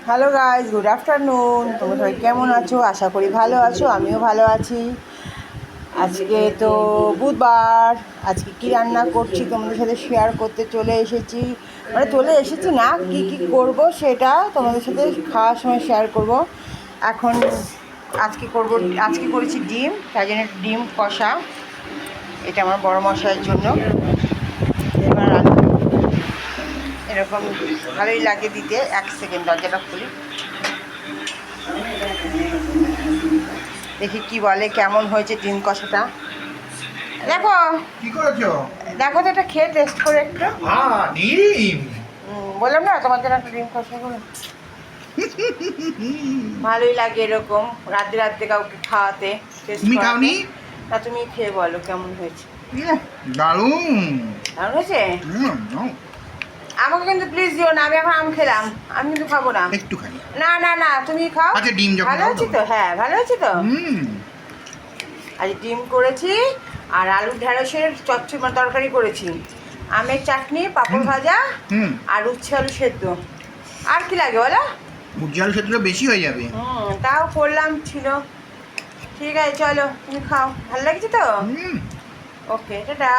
Hello guys, good afternoon. তোমরা সবাই কেমন আছো? আশা করি ভালো আছো, আমিও ভালো আছি। আজকে তো বুধবার। আজকে কি রান্না করছি তোমাদের সাথে শেয়ার করতে চলে এসেছি। চলে এসেছি না, কি কি করব সেটা তোমাদের সাথে খাওয়ার সময় শেয়ার করব। এখন আজকে করেছি ডিম, তাই জন্য ডিম কষা। এটা আমার বড় মশাইয়ের জন্য। এবার এরকম ভালোই লাগে দিতে। 1 সেকেন্ড দরজাটা খুলি, দেখি কি বলে, কেমন হয়েছে ডিম কষাটা। দেখো কি করেছো? দেখো তো, এটা খেয়ে টেস্ট করে একটু। ডিম। বললাম না তোমার জন্য একটা ডিম কষা করে। ভালোই লাগে এরকম রাতে রাতে কাউকে খাওয়াতে। তুমি খাওনি? না, তুমি খেয়ে বলো কেমন হয়েছে। দারুণ। দারুণ হয়েছে। আমাকে কিন্তু প্লিজ দিও না, আমি এখন আম খেলাম, আমি কিন্তু খাবো না। একটুখানি। না না না, তুমি খাও। আচ্ছা, ডিম যখন ভালো হয়েছে তো? হ্যাঁ, ভালো হয়েছে তো। আজ ডিম করেছি আর আলু ঢেঁড়সের তরকারি করেছি, আমের চাটনি, পাঁপড় ভাজা আর উচ্ছে আলু সেদ্ধ। আর কি লাগে বলো? উচ্ছে আলু সেদ্ধটা বেশি হয়ে যাবে। তাও করলাম ছিল। ঠিক আছে, চলো তুমি খাও। ভালো লাগছে তো? ওকে, টাটা।